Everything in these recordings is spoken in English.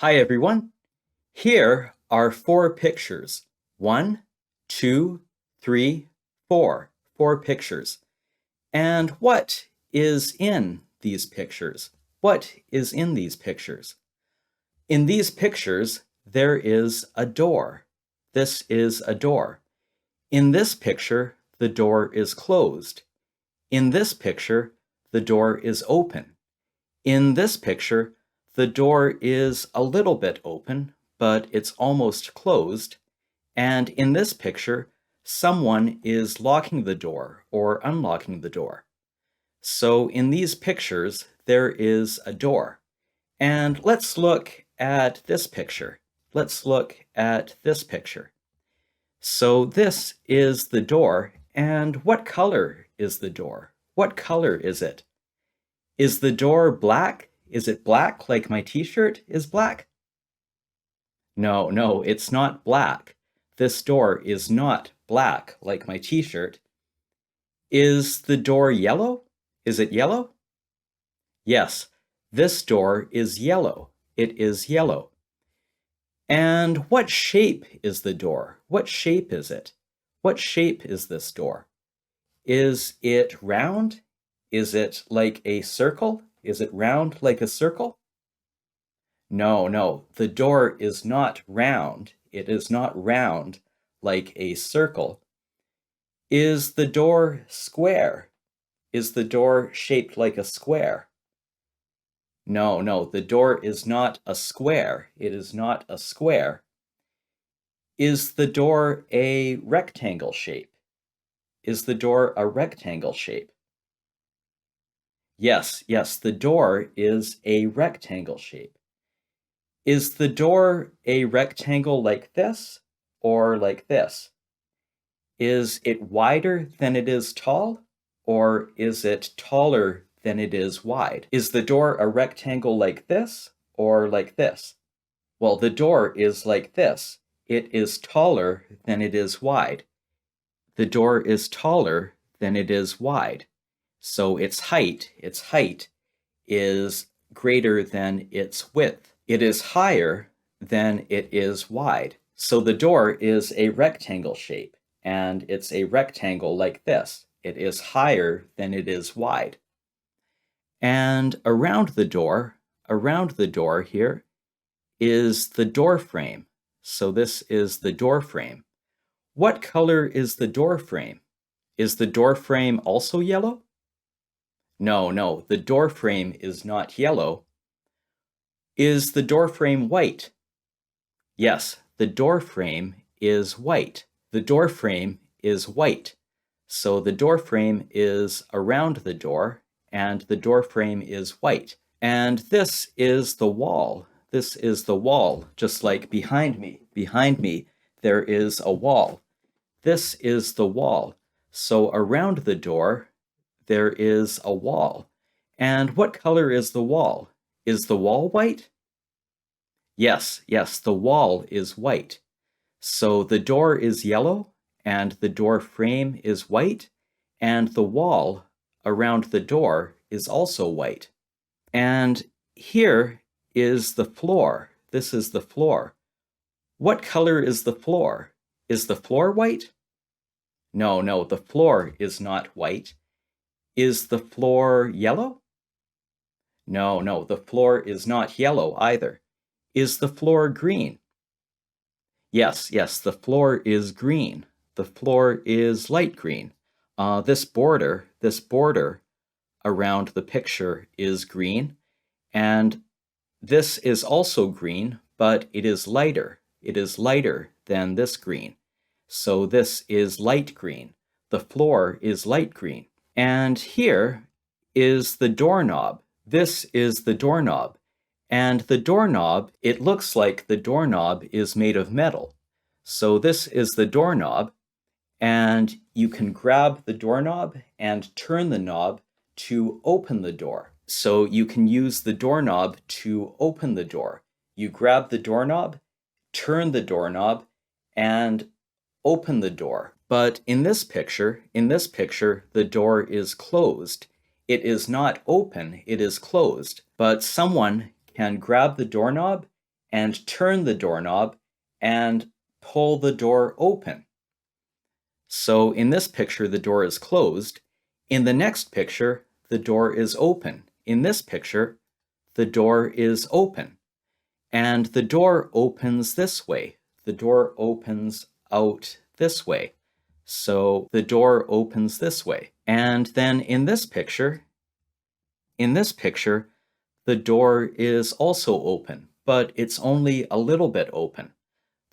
Hi everyone. Here are four pictures. One, two, three, four. Four pictures. And what is in these pictures? What is in these pictures? In these pictures, there is a door. This is a door. In this picture, the door is closed. In this picture, the door is open. In this picture, the door is a little bit open, but it's almost closed. And in this picture, someone is locking the door or unlocking the door. So in these pictures, there is a door. And let's look at this picture. Let's look at this picture. So this is the door, and what color is the door? What color is it? Is the door black? Is it black like my t-shirt is black? No, it's not black. This door is not black like my t-shirt. Is the door yellow? Is it yellow? Yes, this door is yellow. It is yellow. And what shape is the door? What shape is it? What shape is this door? Is it round? Is it like a circle? Is it round like a circle? No, the door is not round. It is not round like a circle. Is the door square? Is the door shaped like a square? No, the door is not a square. It is not a square. Is the door a rectangle shape? Is the door a rectangle shape? Yes, the door is a rectangle shape. Is the door a rectangle like this or like this? Is it wider than it is tall, or is it taller than it is wide? Is the door a rectangle like this or like this? Well, the door is like this. It is taller than it is wide. The door is taller than it is wide. So its height is greater than its width. It is higher than it is wide. So the door is a rectangle shape, and it's a rectangle like this. It is higher than it is wide. And around the door here, is the door frame. So this is the door frame. What color is the door frame? Is the door frame also yellow? No, the door frame is not yellow. Is the door frame white? Yes, the door frame is white. The door frame is white. So the door frame is around the door, and the door frame is white. And this is the wall. This is the wall, just like behind me. Behind me, there is a wall. This is the wall. So around the door, there is a wall. And what color is the wall? Is the wall white? Yes, the wall is white. So the door is yellow, and the door frame is white, and the wall around the door is also white. And here is the floor. This is the floor. What color is the floor? Is the floor white? No, the floor is not white. Is the floor yellow? No, the floor is not yellow either. Is the floor green? Yes, the floor is green. The floor is light green. This border around the picture is green, and this is also green, but it is lighter. It is lighter than this green. So this is light green. The floor is light green. And here is the doorknob. This is the doorknob. And the doorknob, it looks like the doorknob is made of metal. So this is the doorknob, and you can grab the doorknob and turn the knob to open the door. So you can use the doorknob to open the door. You grab the doorknob, turn the doorknob, and open the door. But in this picture, the door is closed. It is not open, it is closed. But someone can grab the doorknob and turn the doorknob and pull the door open. So in this picture, the door is closed. In the next picture, the door is open. In this picture, the door is open. And the door opens this way. The door opens out this way. So the door opens this way. And then in this picture, the door is also open, but it's only a little bit open.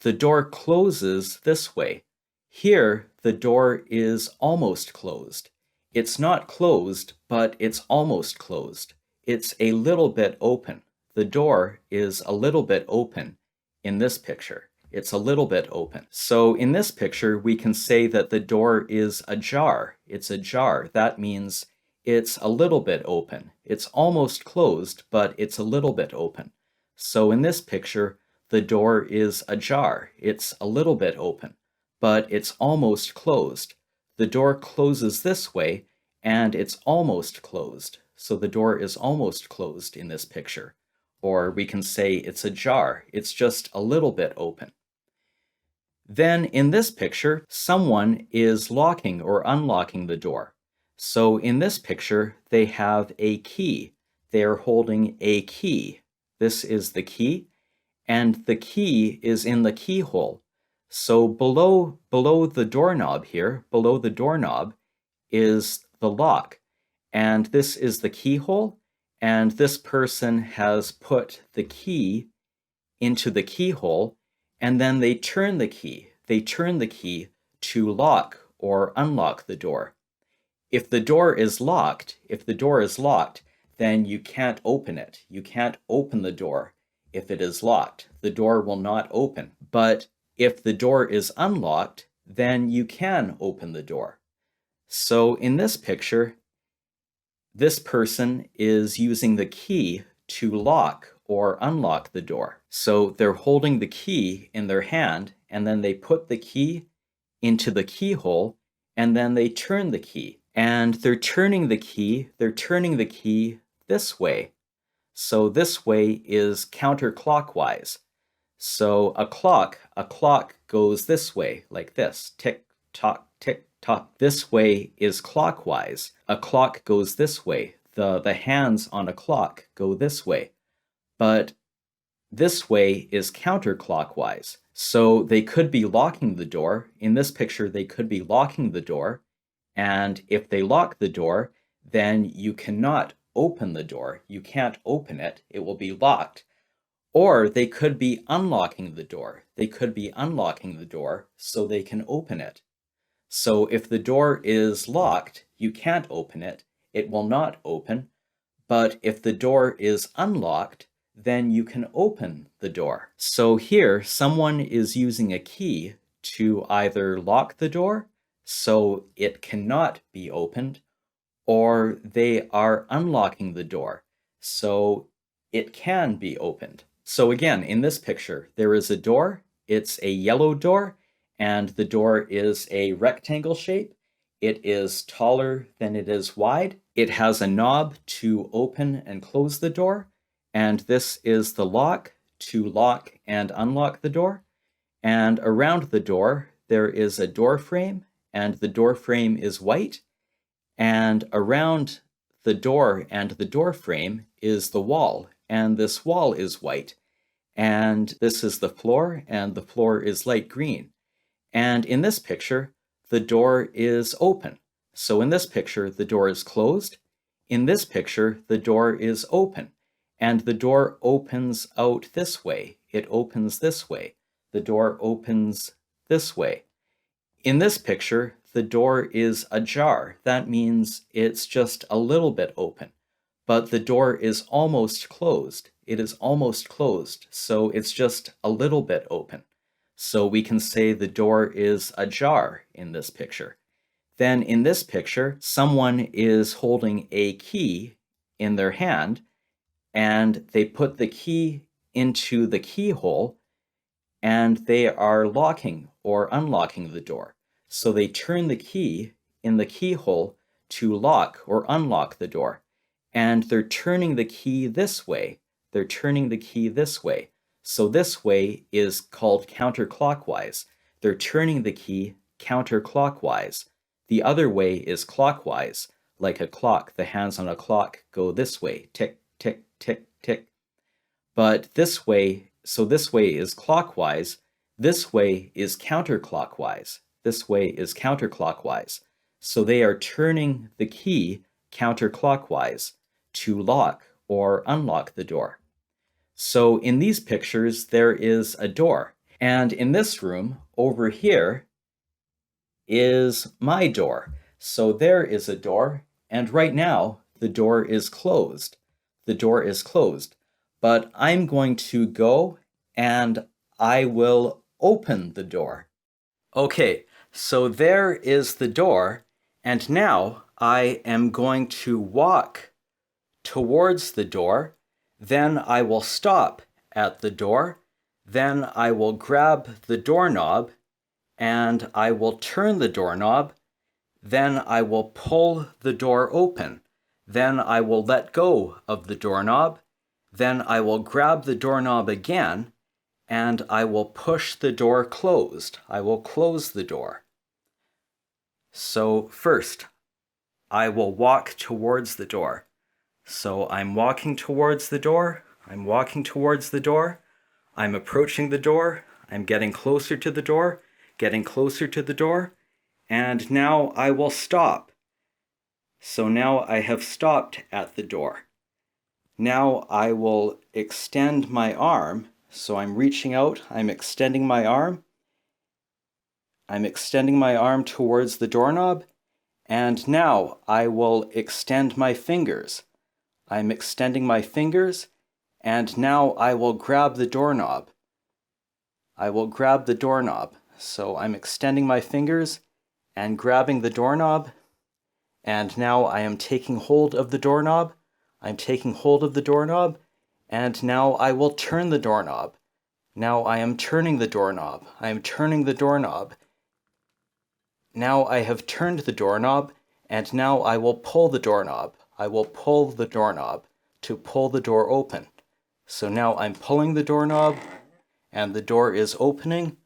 The door closes this way. Here, the door is almost closed. It's not closed, but it's almost closed. It's a little bit open. The door is a little bit open in this picture. It's a little bit open. So in this picture, we can say that the door is ajar. It's ajar. That means it's a little bit open. It's almost closed, but it's a little bit open. So in this picture, the door is ajar. It's a little bit open, but it's almost closed. The door closes this way, and it's almost closed. So the door is almost closed in this picture. Or we can say it's ajar. It's just a little bit open. Then in this picture, someone is locking or unlocking the door. So in this picture, they have a key. They are holding a key. This is the key, and the key is in the keyhole. So below the doorknob here, below the doorknob, is the lock. And this is the keyhole, and this person has put the key into the keyhole, and then they turn the key. They turn the key to lock or unlock the door. If the door is locked, then you can't open it. You can't open the door if it is locked. The door will not open. But if the door is unlocked, then you can open the door. So in this picture, this person is using the key to lock or unlock the door. So they're holding the key in their hand, and then they put the key into the keyhole, and then they turn the key. And they're turning the key this way. So this way is counterclockwise. So a clock goes this way, like this. Tick, tock, tick, tock. This way is clockwise. A clock goes this way. The hands on a clock go this way. But this way is counterclockwise. So they could be locking the door. In this picture, they could be locking the door. And if they lock the door, then you cannot open the door. You can't open it. It will be locked. Or they could be unlocking the door. They could be unlocking the door so they can open it. So if the door is locked, you can't open it. It will not open. But if the door is unlocked, then you can open the door. So here, someone is using a key to either lock the door so it cannot be opened, or they are unlocking the door so it can be opened. So again, in this picture, there is a door. It's a yellow door, and the door is a rectangle shape. It is taller than it is wide. It has a knob to open and close the door, and this is the lock to lock and unlock the door. And around the door, there is a door frame, and the door frame is white. And around the door and the door frame is the wall, and this wall is white. And this is the floor, and the floor is light green. And in this picture, the door is open. So in this picture, the door is closed. In this picture, the door is open. And the door opens out this way. It opens this way. The door opens this way. In this picture, the door is ajar. That means it's just a little bit open. But the door is almost closed. It is almost closed, so it's just a little bit open. So we can say the door is ajar in this picture. Then in this picture, someone is holding a key in their hand, and they put the key into the keyhole, and they are locking or unlocking the door. So they turn the key in the keyhole to lock or unlock the door. And they're turning the key this way. They're turning the key this way. So this way is called counterclockwise. They're turning the key counterclockwise. The other way is clockwise. Like a clock, the hands on a clock go this way, tick, tick, tick, tick. But this way, so this way is clockwise. This way is counterclockwise. This way is counterclockwise. So they are turning the key counterclockwise to lock or unlock the door. So in these pictures, there is a door. And in this room, over here, is my door. So there is a door, and right now, the door is closed. The door is closed. But I'm going to go and I will open the door. Okay, so there is the door, and now I am going to walk towards the door. Then I will stop at the door. Then I will grab the doorknob and I will turn the doorknob. Then I will pull the door open. Then I will let go of the doorknob. Then I will grab the doorknob again and I will push the door closed. I will close the door. So first, I will walk towards the door. So I'm walking towards the door. I'm walking towards the door. I'm approaching the door. I'm getting closer to the door, getting closer to the door. And now I will stop. So now I have stopped at the door. Now I will extend my arm. So I'm reaching out, I'm extending my arm. I'm extending my arm towards the doorknob. And now I will extend my fingers. I'm extending my fingers. And now I will grab the doorknob. I will grab the doorknob. So I'm extending my fingers and grabbing the doorknob. And now I am taking hold of the doorknob. I'm taking hold of the doorknob. And now I will turn the doorknob. Now I am turning the doorknob. I am turning the doorknob. Now I have turned the doorknob. And now I will pull the doorknob. I will pull the doorknob to pull the door open. So now I'm pulling the doorknob and the door is opening.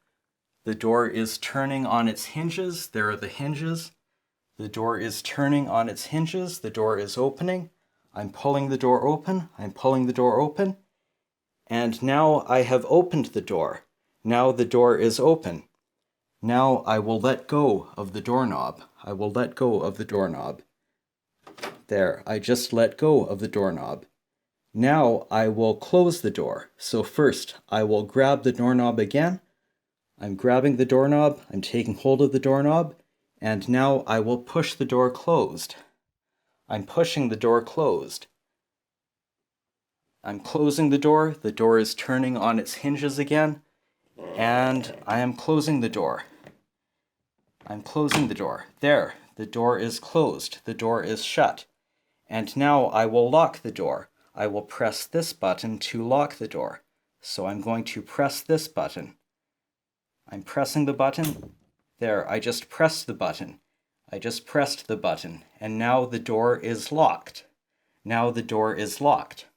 The door is turning on its hinges. There are the hinges. The door is turning on its hinges. The door is opening. I'm pulling the door open. I'm pulling the door open. And now I have opened the door. Now the door is open. Now I will let go of the doorknob. I will let go of the doorknob. There, I just let go of the doorknob. Now I will close the door. So first, I will grab the doorknob again. I'm grabbing the doorknob. I'm taking hold of the doorknob. And now I will push the door closed. I'm pushing the door closed. I'm closing the door. The door is turning on its hinges again. And I am closing the door. I'm closing the door. There, the door is closed. The door is shut. And now I will lock the door. I will press this button to lock the door. So I'm going to press this button. I'm pressing the button. There, I just pressed the button. I just pressed the button, and now the door is locked. Now the door is locked.